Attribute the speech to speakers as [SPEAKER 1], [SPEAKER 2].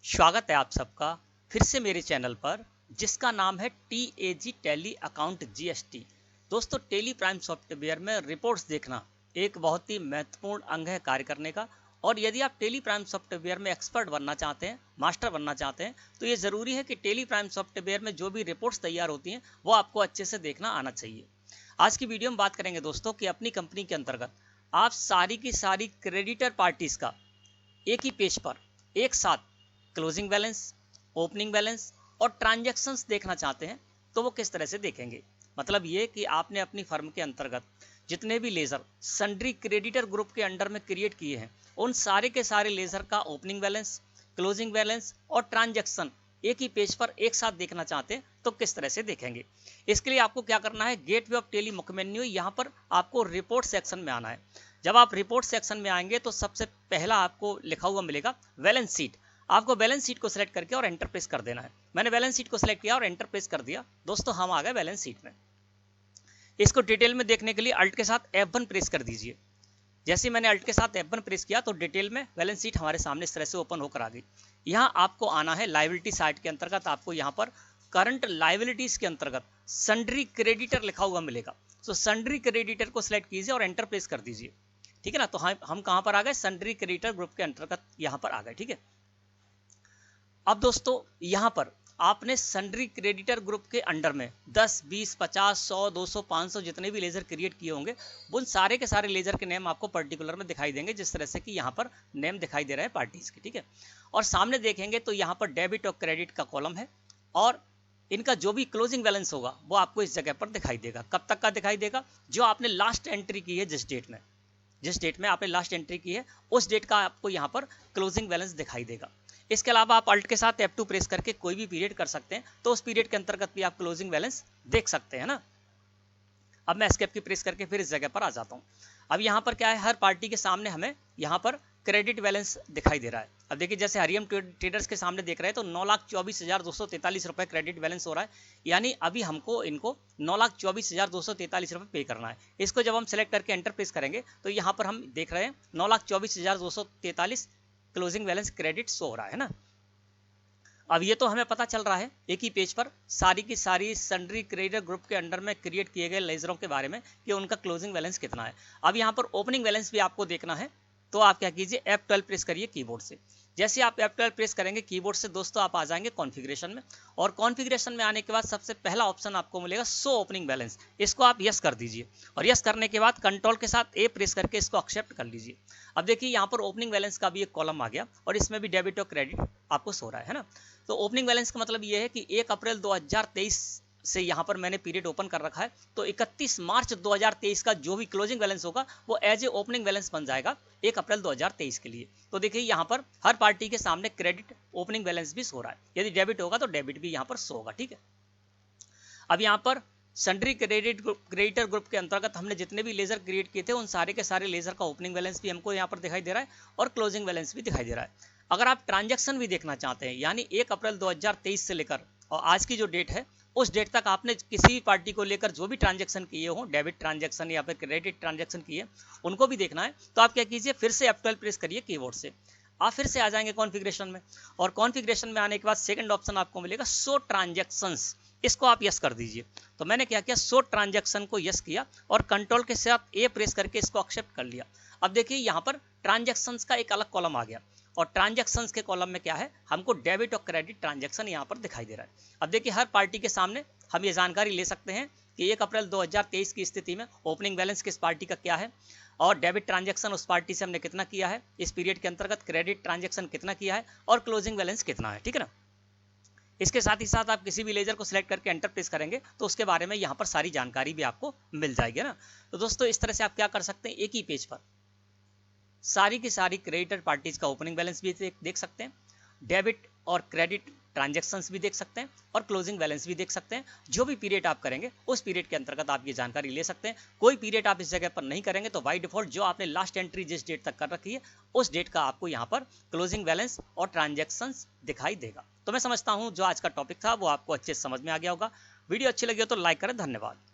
[SPEAKER 1] स्वागत है आप सबका फिर से मेरे चैनल पर, जिसका नाम है TAG टैली अकाउंट GST। दोस्तों, टेली प्राइम सॉफ्टवेयर में रिपोर्ट्स देखना एक बहुत ही महत्वपूर्ण अंग है कार्य करने का। और यदि आप टेली प्राइम सॉफ्टवेयर में एक्सपर्ट बनना चाहते हैं, मास्टर बनना चाहते हैं, तो ये ज़रूरी है कि टेली प्राइम सॉफ्टवेयर में जो भी रिपोर्ट्स तैयार होती हैं वो आपको अच्छे से देखना आना चाहिए। आज की वीडियो में बात करेंगे दोस्तों कि अपनी कंपनी के अंतर्गत आप सारी की सारी क्रेडिटर पार्टीज का एक ही पेज पर एक साथ क्लोजिंग बैलेंस, ओपनिंग बैलेंस और ट्रांजैक्शंस देखना चाहते हैं तो वो किस तरह से देखेंगे। मतलब ये कि आपने अपनी फर्म के अंतर्गत जितने भी लेजर सन्ड्री क्रेडिटर ग्रुप के अंडर में क्रिएट किए हैं, उन सारे के सारे लेजर का ओपनिंग बैलेंस, क्लोजिंग बैलेंस और ट्रांजैक्शन एक ही पेज पर एक साथ देखना चाहते हैं तो किस तरह से देखेंगे। इसके लिए आपको क्या करना है, गेटवे ऑफ टेली मुख्य मेन्यू, यहाँ पर आपको रिपोर्ट सेक्शन में आना है। जब आप रिपोर्ट सेक्शन में आएंगे तो सबसे पहला आपको लिखा हुआ मिलेगा बैलेंस शीट। आपको बैलेंस शीट को सिलेक्ट करके और एंटर प्रेस कर देना है। मैंने बैलेंस शीट को सिलेक्ट किया और एंटर प्रेस कर दिया। दोस्तों, हम आ गए बैलेंस शीट में। इसको डिटेल में देखने के लिए अल्ट के साथ F1 प्रेस कर दीजिए। जैसे मैंने अल्ट के साथ F1 प्रेस किया तो डिटेल में बैलेंस शीट हमारे सामने इस तरह से ओपन होकर आ गई। यहाँ आपको आना है लाइबिलिटी साइड के अंतर्गत। आपको यहाँ पर करंट लाइबिलिटीज के अंतर्गत सन्ड्री क्रेडिटर लिखा हुआ मिलेगा। तो सन्ड्री क्रेडिटर को सिलेक्ट कीजिए और एंटर प्रेस कर दीजिए। ठीक है ना। तो हम कहाँ पर आ गए, सन्ड्री क्रेडिटर ग्रुप के अंतर्गत यहाँ पर आ गए। ठीक है। अब दोस्तों, यहाँ पर आपने सन्ड्री क्रेडिटर ग्रुप के अंडर में 10, 20, 50, 100, 200, 500 जितने भी लेजर क्रिएट किए होंगे, उन सारे के सारे लेजर के नेम आपको पर्टिकुलर में दिखाई देंगे, जिस तरह से कि यहाँ पर नेम दिखाई दे रहे हैं पार्टीज के। ठीक है। और सामने देखेंगे तो यहाँ पर डेबिट और क्रेडिट का कॉलम है और इनका जो भी क्लोजिंग बैलेंस होगा वो आपको इस जगह पर दिखाई देगा। कब तक का दिखाई देगा, जो आपने लास्ट एंट्री की है, जिस डेट में आपने लास्ट एंट्री की है उस डेट का आपको यहाँ पर क्लोजिंग बैलेंस दिखाई देगा। इसके अलावा आप अल्ट के साथ F2 प्रेस करके कोई भी पीरियड कर सकते हैं, तो उस पीरियड के अंतर्गत भी आप क्लोजिंग बैलेंस देख सकते हैं ना। अब मैं एस्केप की प्रेस करके फिर इस जगह पर आ जाता हूँ। अब यहाँ पर क्या है, हर पार्टी के सामने हमें यहाँ पर क्रेडिट बैलेंस दिखाई दे रहा है। अब देखिए, जैसे हरियम ट्रेडर्स के सामने देख रहे हैं तो 9,24,243 रुपये क्रेडिट बैलेंस हो रहा है। यानी अभी हमको इनको 9,24,243 रुपये पे करना है। इसको जब हम सेलेक्ट करके एंटर प्रेस करेंगे तो यहाँ पर हम देख रहे हैं 9,24,243 क्लोजिंग बैलेंस क्रेडिट शो हो रहा है ना। अब ये तो हमें पता चल रहा है एक ही पेज पर सारी की सारी सन्ड्री क्रेडिटर ग्रुप के अंडर में क्रिएट किए गए लेजरों के बारे में कि उनका क्लोजिंग बैलेंस कितना है। अब यहाँ पर ओपनिंग बैलेंस भी आपको देखना है, तो आप क्या कीजिए, F12 प्रेस करिए कीबोर्ड से। जैसे आप F12 प्रेस करेंगे कीबोर्ड से दोस्तों, आप आ जाएंगे कॉन्फ़िगरेशन में। और कॉन्फ़िगरेशन में आने के बाद सबसे पहला ऑप्शन आपको मिलेगा शो ओपनिंग बैलेंस। इसको आप यस कर दीजिए और यस करने के बाद कंट्रोल के साथ A प्रेस करके इसको एक्सेप्ट कर लीजिए। अब देखिए, यहाँ पर ओपनिंग बैलेंस का भी एक कॉलम आ गया और इसमें भी डेबिट और क्रेडिट आपको शो रहा है ना। तो ओपनिंग बैलेंस का मतलब ये है कि 1 अप्रैल 2023 से यहाँ पर मैंने पीरियड ओपन कर रखा है, तो 31 मार्च 2023 का जो भी क्लोजिंग बैलेंस होगा वो एज ए ओपनिंग बैलेंस बन जाएगा 1 अप्रैल 2023 के लिए। तो देखिए, यहाँ पर हर पार्टी के सामने क्रेडिट ओपनिंग बैलेंस भी शो रहा है। यदि डेबिट होगा तो डेबिट भी यहाँ पर शो होगा। ठीक है। अब यहाँ पर सन्ड्री क्रेडिटर ग्रुप के अंतर्गत हमने जितने भी लेजर क्रिएट किए थे उन सारे के सारे लेजर का ओपनिंग बैलेंस भी हमको यहाँ पर दिखाई दे रहा है और क्लोजिंग बैलेंस भी दिखाई दे रहा है। अगर आप ट्रांजैक्शन भी देखना चाहते हैं, यानी 1 अप्रैल 2023 से लेकर और आज की जो डेट है उस डेट तक आपने किसी भी पार्टी को लेकर जो भी ट्रांजैक्शन किए हो, डेबिट ट्रांजैक्शन या फिर क्रेडिट ट्रांजैक्शन किए, उनको भी देखना है, तो आप क्या कीजिए, फिर से F12 प्रेस करिए कीबोर्ड से। आप फिर से आ जाएंगे कॉन्फ़िगरेशन में और कॉन्फ़िगरेशन में आने के बाद सेकंड ऑप्शन आपको मिलेगा शो ट्रांजैक्शंस। इसको आप यस कर दीजिए। तो मैंने क्या किया, शो ट्रांजैक्शन को यस किया और कंट्रोल के साथ A प्रेस करके इसको एक्सेप्ट कर लिया। अब देखिए, यहाँ पर ट्रांजैक्शंस का एक अलग कॉलम आ गया और ट्रांजैक्शंस के कॉलम में क्या है, हमको डेबिट और क्रेडिट ट्रांजैक्शन यहाँ पर दिखाई दे रहा है। अब देखिए, हर पार्टी के सामने हम ये जानकारी ले सकते हैं कि 1 अप्रैल 2023 की स्थिति में ओपनिंग बैलेंस किस पार्टी का क्या है और डेबिट ट्रांजैक्शन उस पार्टी से हमने कितना किया है इस पीरियड के अंतर्गत, क्रेडिट ट्रांजैक्शन कितना किया है और क्लोजिंग बैलेंस कितना है। ठीक है ना। इसके साथ ही साथ आप किसी भी लेजर को सिलेक्ट करके एंटर प्रेस करेंगे तो उसके बारे में यहाँ पर सारी जानकारी भी आपको मिल जाएगी ना। तो दोस्तों, इस तरह से आप क्या कर सकते हैं, एक ही पेज पर सारी की सारी क्रेडिटर पार्टीज का ओपनिंग बैलेंस भी देख सकते हैं, डेबिट और क्रेडिट ट्रांजैक्शंस भी देख सकते हैं और क्लोजिंग बैलेंस भी देख सकते हैं। जो भी पीरियड आप करेंगे उस पीरियड के अंतर्गत आप ये जानकारी ले सकते हैं। कोई पीरियड आप इस जगह पर नहीं करेंगे तो बाय डिफॉल्ट जो आपने लास्ट एंट्री जिस डेट तक कर रखी है उस डेट का आपको यहाँ पर क्लोजिंग बैलेंस और ट्रांजैक्शंस दिखाई देगा। तो मैं समझता हूँ जो आज का टॉपिक था वो आपको अच्छे से समझ में आ गया होगा। वीडियो अच्छी लगी हो तो लाइक करें। धन्यवाद।